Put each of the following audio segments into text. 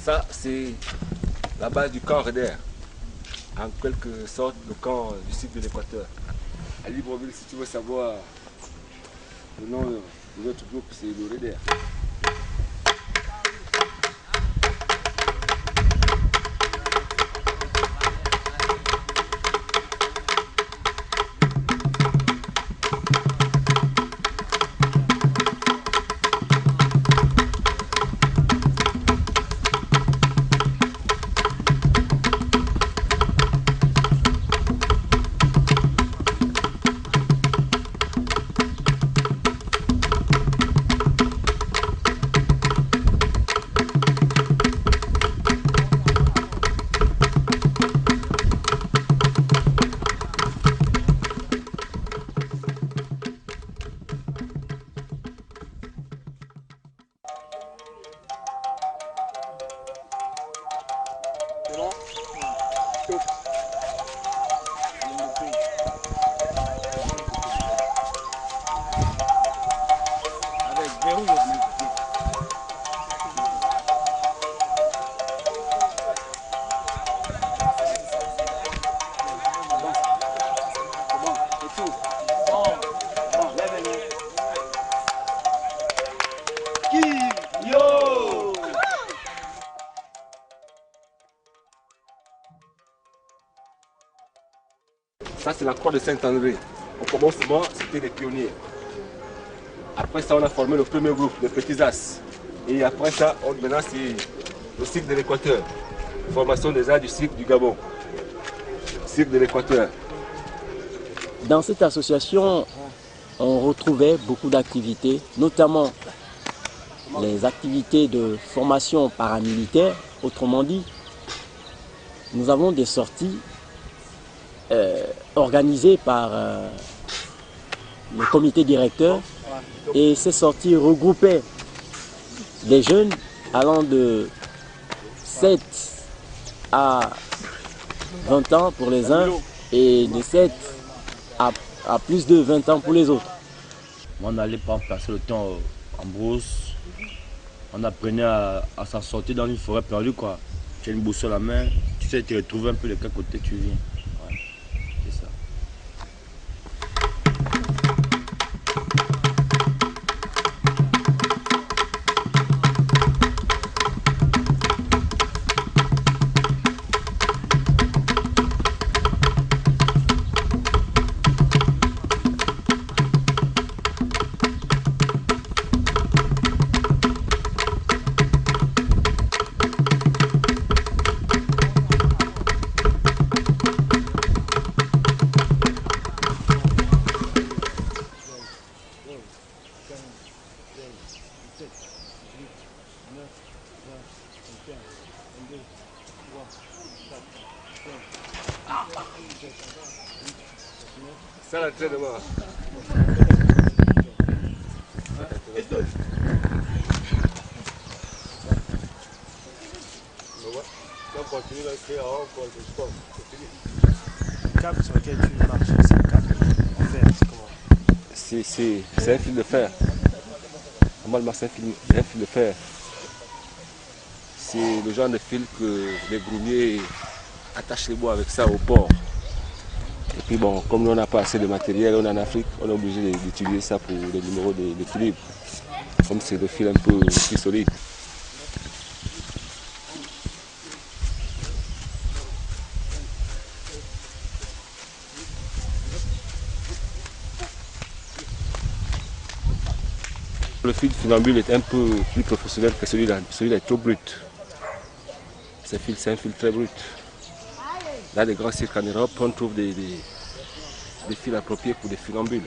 Ça, c'est la base du camp Reder. En quelque sorte, le camp du sud de l'Équateur. À Libreville, si tu veux savoir le nom de notre groupe, c'est le Reder. Ça, c'est la croix de Saint-André. Au commencement, c'était les pionniers. Après ça, on a formé le premier groupe, les Petits As. Et après ça, maintenant, c'est le cirque de l'Équateur. Formation des arts du cirque du Gabon. Cirque de l'Équateur. Dans cette association, on retrouvait beaucoup d'activités, notamment les activités de formation paramilitaire. Autrement dit, nous avons des sorties organisées par le comité directeur, et ces sorties regroupaient des jeunes allant de 7 à 20 ans pour les uns et de 7 à plus de 20 ans pour les autres. On allait pas passer le temps en brousse, on apprenait à s'en sortir dans une forêt perdue, quoi. Tu as une boussole à la main, tu sais te retrouver un peu de quel côté tu viens. Ouais, c'est ça. Ça, l'entraînement. On continue d'inscrire encore le sport. Le câble sur lequel tu marches, c'est un câble en fer, c'est comment? C'est un fil de fer. Normalement, c'est un fil de fer. C'est le genre de fil que les groumiers attachent les bois avec ça au port. Et puis bon, comme nous on n'a pas assez de matériel, on est en Afrique, on est obligé d'utiliser ça pour les numéros d'équilibre. Comme c'est le fil un peu plus solide. Le fil funambule est un peu plus professionnel que celui-là. Celui-là est trop brut. C'est un fil très brut. Dans les grands cirques en Europe, on trouve des fils appropriés pour des funambules.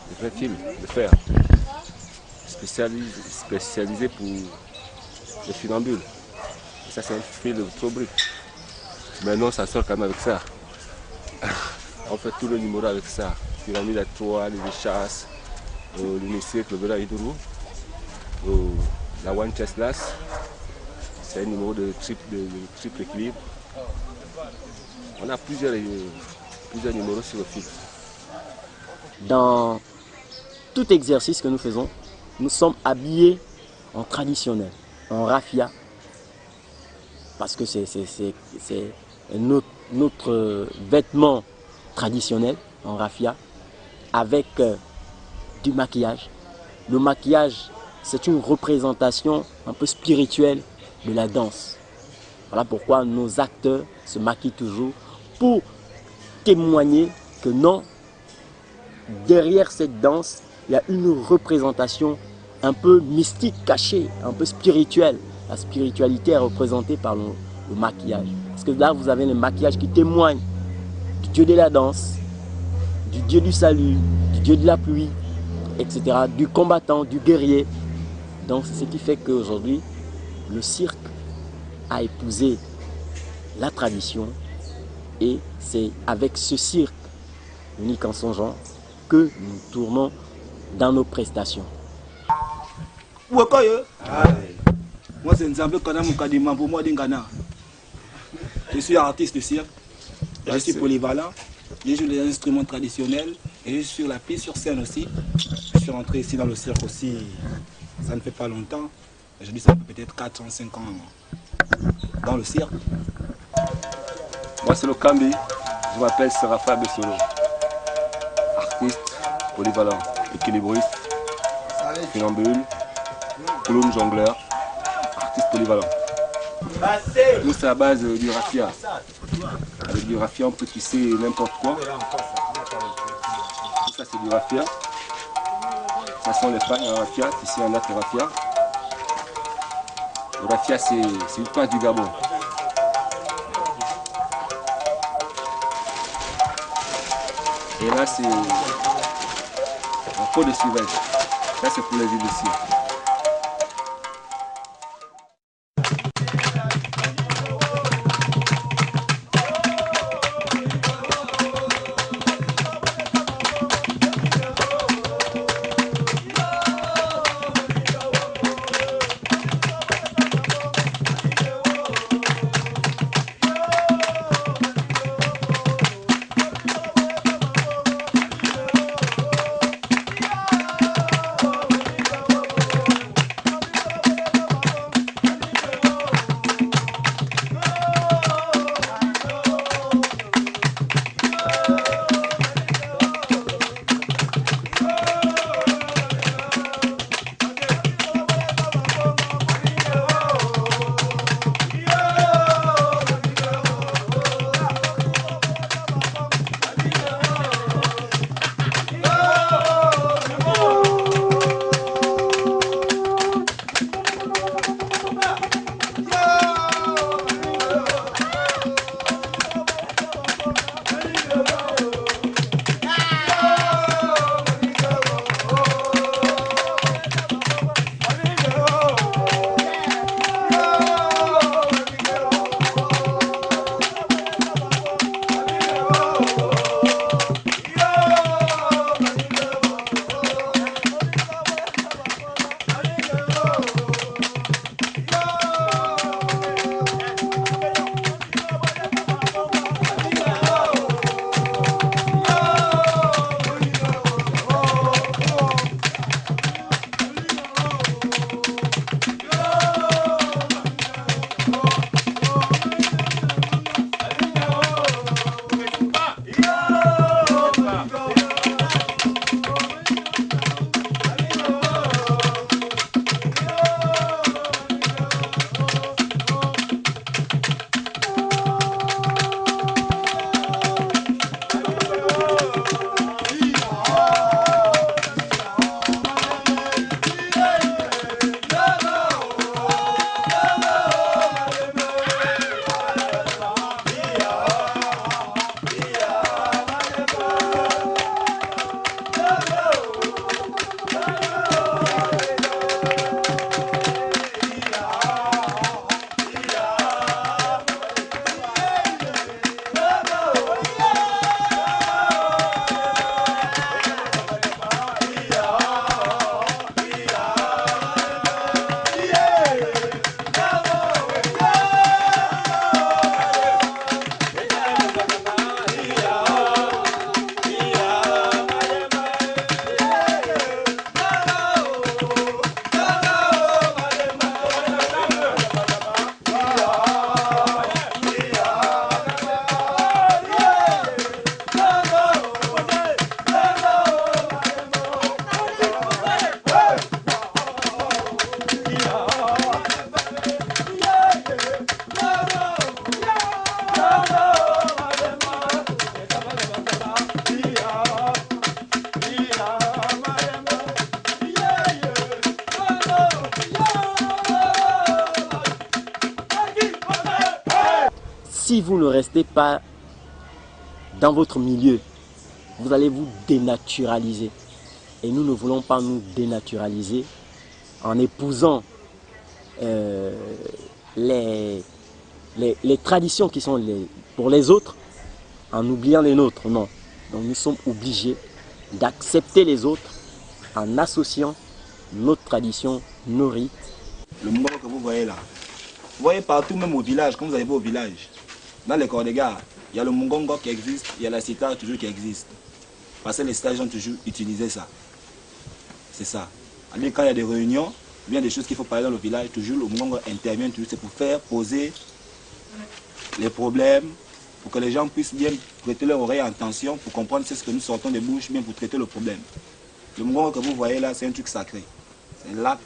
Des vrais fils de fer. Spécialisés pour les funambules. Et ça, c'est un fil trop brut. Maintenant, ça sort quand même avec ça. On fait tout le numéro avec ça. Pyramide à 3, les échasses, l'hémicycle, le Vera Iduru, la One Chest Lass. C'est un numéro de triple équilibre. On a plusieurs numéros sur le fil. Dans tout exercice que nous faisons, nous sommes habillés en traditionnel, en raffia parce que c'est notre vêtement traditionnel en raffia, avec du maquillage. Le maquillage, c'est une représentation un peu spirituelle de la danse. Voilà pourquoi nos acteurs se maquillent toujours pour témoigner que non, derrière cette danse, il y a une représentation un peu mystique, cachée, un peu spirituelle. La spiritualité est représentée par le maquillage. Parce que là, vous avez le maquillage qui témoigne du dieu de la danse, du dieu du salut, du dieu de la pluie, etc., du combattant, du guerrier. Donc, c'est ce qui fait qu'aujourd'hui, le cirque a épousé la tradition et c'est avec ce cirque, unique en son genre, que nous tournons dans nos prestations. Moi, c'est Nzambe Kana Moukadima pour moi d'Ingana. Je suis artiste de cirque, je suis polyvalent, je joue des instruments traditionnels et je suis sur la piste, sur scène aussi. Je suis rentré ici dans le cirque aussi, ça ne fait pas longtemps. Je dis ça fait peut-être 4 ans, 5 ans dans le cirque. Moi c'est le Kambi, je m'appelle Serafa Bessolo. Artiste, polyvalent, équilibriste, funambule, clown jongleur, artiste polyvalent. Nous c'est à base du raffia. Avec du raffia on peut tisser n'importe quoi. Tout ça c'est du raffia. Ça sont les pagnes en raffia, ici on a le raffia. Le raffia c'est une passe du Gabon. Et là c'est un pot de civette. Ça c'est pour les îles de cirque. si vous ne restez pas dans votre milieu, vous allez vous dénaturaliser. Et nous ne voulons pas nous dénaturaliser en épousant les traditions qui sont pour les autres, en oubliant les nôtres. Non. Donc nous sommes obligés d'accepter les autres en associant notre tradition, nos rites. Le Mungongo que vous voyez là, vous voyez partout, même au village, quand vous arrivez au village, dans les corps de gare, il y a le Mungongo qui existe, il y a la sitar toujours qui existe. Parce que les stages ont toujours utilisé ça. C'est ça. Alors, quand il y a des réunions, bien des choses qu'il faut parler dans le village, toujours le Mungongo intervient, toujours c'est pour faire poser les problèmes, pour que les gens puissent bien prêter leur oreille en attention, pour comprendre ce que nous sortons des bouches, bien pour traiter le problème. Le Mungongo que vous voyez là, c'est un truc sacré. C'est un lac.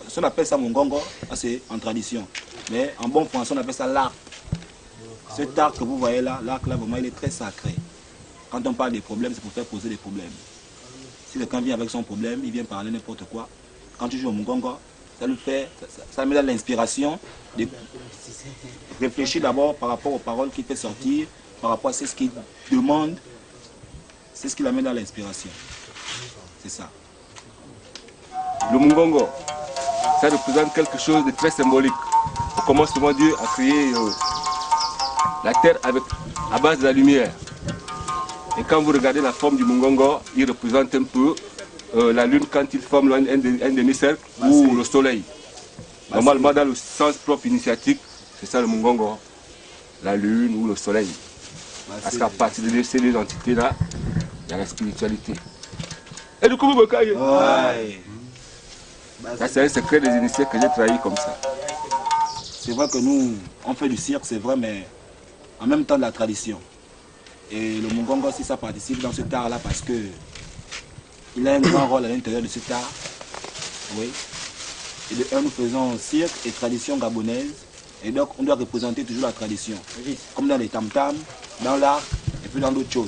Si on appelle ça Mungongo, c'est en tradition. Mais en bon français, on appelle ça l'arc. Cet arc que vous voyez là, l'arc là, vraiment, il est très sacré. Quand on parle des problèmes, c'est pour faire poser des problèmes. Si quelqu'un vient avec son problème, il vient parler n'importe quoi. Quand tu joues au Mungongo, ça lui fait, ça met dans l'inspiration de réfléchir d'abord par rapport aux paroles qu'il fait sortir, par rapport à ce qu'il demande, c'est ce qui l'amène dans l'inspiration. C'est ça. Le Mungongo, ça représente quelque chose de très symbolique. Au commencement, Dieu a créé la terre à base de la lumière. Et quand vous regardez la forme du Mungongo, il représente un peu la lune quand il forme un demi-cercle ou le soleil. Normalement, dans le sens propre initiatique, c'est ça le Mungongo, la lune ou le soleil. Parce qu'à partir de ces deux entités-là, il y a la spiritualité. Et du coup, vous me caillez. Ça, c'est un secret des initiés que j'ai trahi comme ça. C'est vrai que nous, on fait du cirque, c'est vrai, mais en même temps de la tradition. Et le Mungongo aussi, ça participe dans cet art-là parce que il a un grand rôle à l'intérieur de cet art. Oui. Et de un, nous faisons cirque et tradition gabonaise. Et donc, on doit représenter toujours la tradition. Comme dans les tam-tams, dans l'art et puis dans d'autres choses.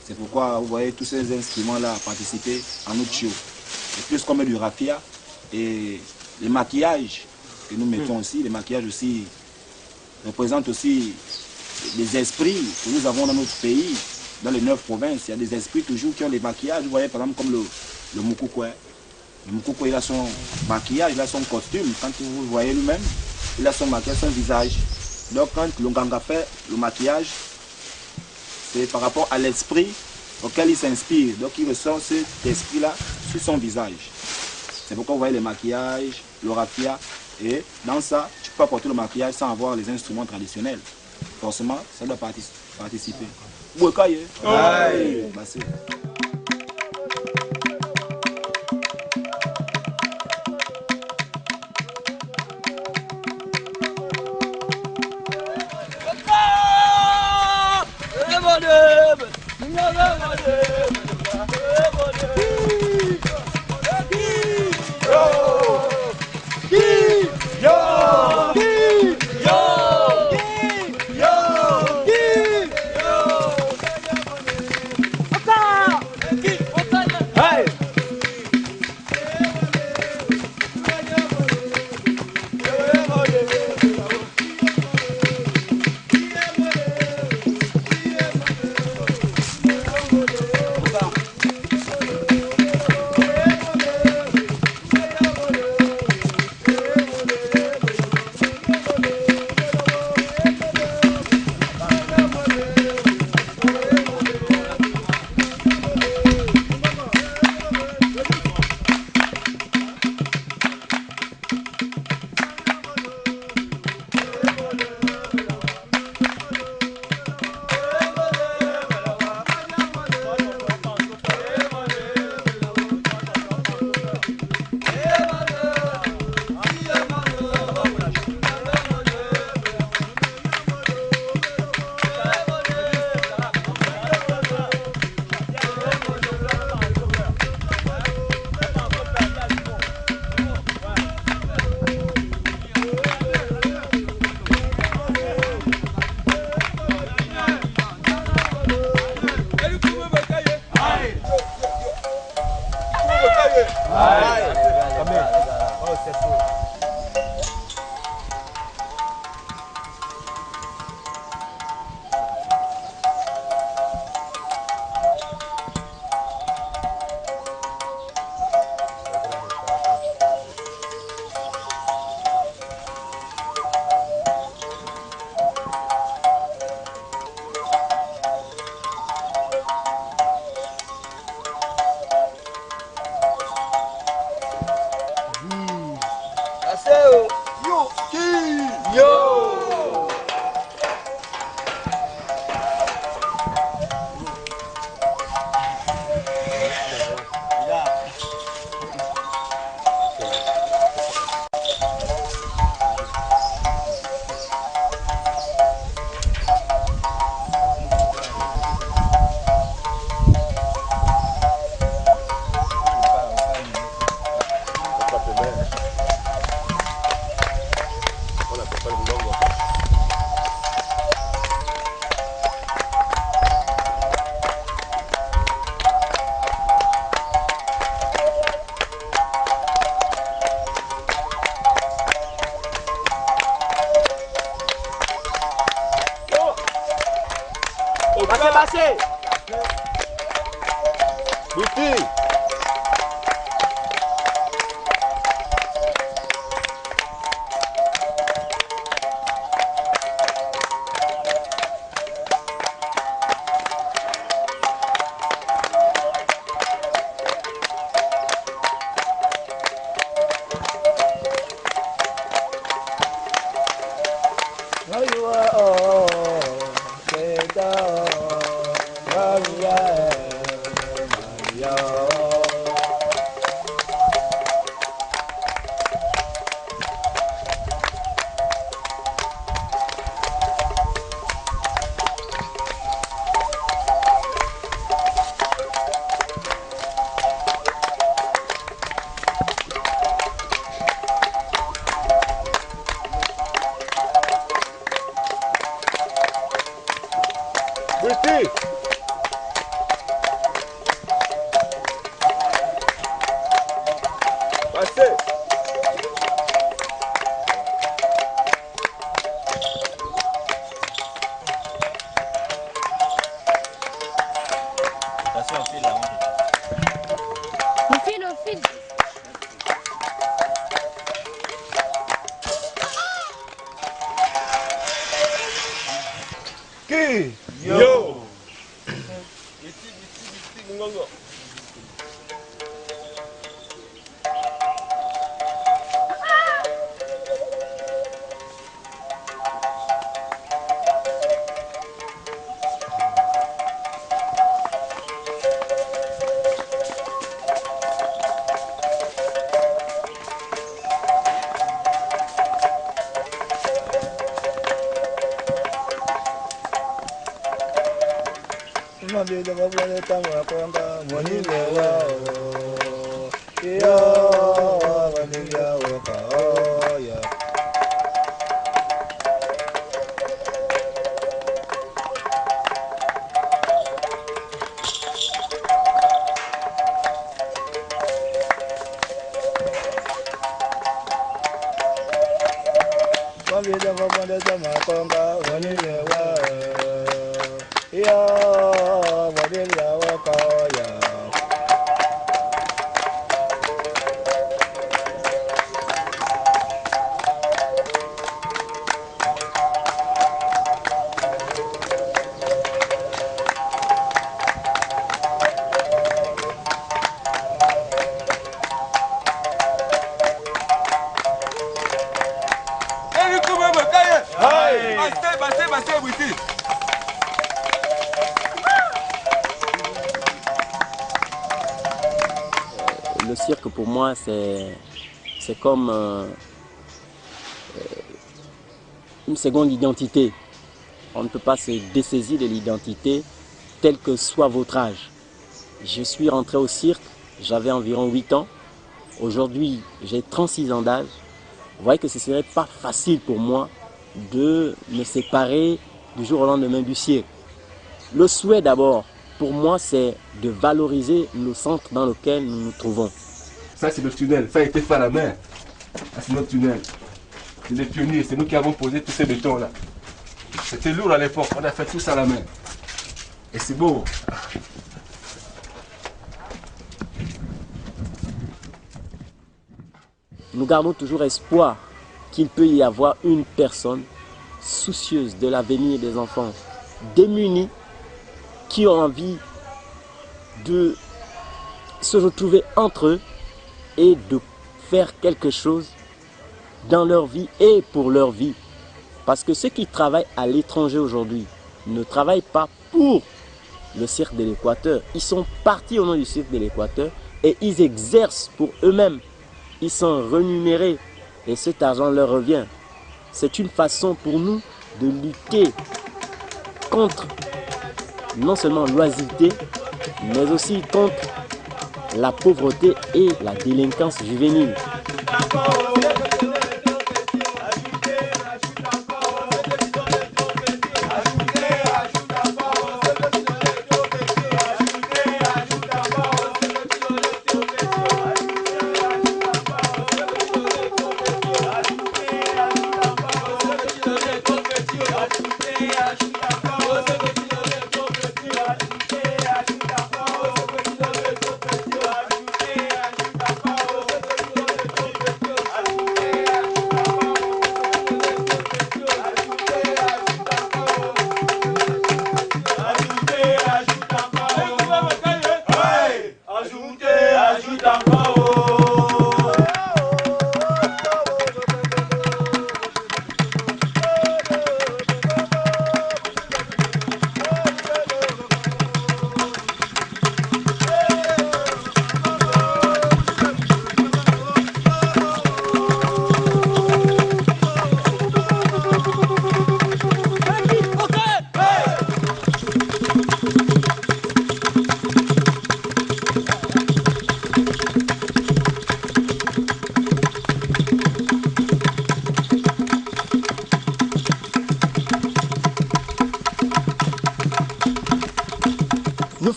C'est pourquoi vous voyez tous ces instruments-là participer à notre show. Et plus qu'on met du raffia et les maquillages que nous mettons aussi, les maquillages aussi représentent aussi les esprits que nous avons dans notre pays, dans les 9 provinces. Il y a des esprits toujours qui ont des maquillages. Vous voyez par exemple comme le Mukukwe. Le Mukukwe, il a son maquillage, il a son costume. Quand vous le voyez lui-même, il a son maquillage, son visage. Donc quand le Nganga fait le maquillage, c'est par rapport à l'esprit auquel il s'inspire. Donc il ressent cet esprit-là sur son visage. C'est pourquoi vous voyez les maquillages, le raffia. Et dans ça, tu peux pas porter le maquillage sans avoir les instruments traditionnels. Forcément, ça doit participer. Passez. Bouti. Bouti. Passez. On file, on file. Qui? Yo. Le cirque pour moi c'est comme une seconde identité. On ne peut pas se dessaisir de l'identité tel que soit votre âge. Je suis rentré au cirque, j'avais environ 8 ans. Aujourd'hui, j'ai 36 ans d'âge. Vous voyez que ce ne serait pas facile pour moi de me séparer du jour au lendemain du cirque. Le souhait d'abord, pour moi, c'est de valoriser le centre dans lequel nous nous trouvons. Ça, c'est le tunnel. Ça a été fait à la main. Ah, c'est notre tunnel. C'est les pionniers. C'est nous qui avons posé tous ces bétons-là. C'était lourd à l'époque. On a fait tout ça à la main. Et c'est beau. Nous gardons toujours espoir qu'il peut y avoir une personne soucieuse de l'avenir des enfants, démunis, qui ont envie de se retrouver entre eux et de faire quelque chose dans leur vie et pour leur vie. Parce que ceux qui travaillent à l'étranger aujourd'hui ne travaillent pas pour le cirque de l'Équateur. Ils sont partis au nom du cirque de l'Équateur et ils exercent pour eux-mêmes. Ils sont rémunérés et cet argent leur revient. C'est une façon pour nous de lutter contre non seulement l'oisiveté, mais aussi contre la pauvreté et la délinquance juvénile.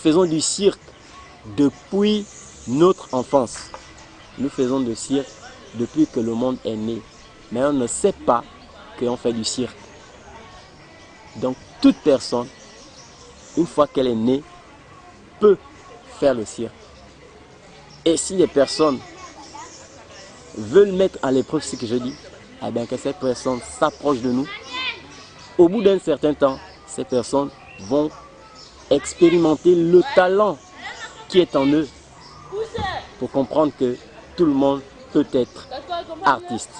faisons du cirque depuis notre enfance. Nous faisons du cirque depuis que le monde est né. Mais on ne sait pas qu'on fait du cirque. Donc toute personne, une fois qu'elle est née, peut faire le cirque. Et si les personnes veulent mettre à l'épreuve ce que je dis, eh bien que ces personnes s'approchent de nous. Au bout d'un certain temps, ces personnes vont expérimenter le talent qui est en eux pour comprendre que tout le monde peut être artiste.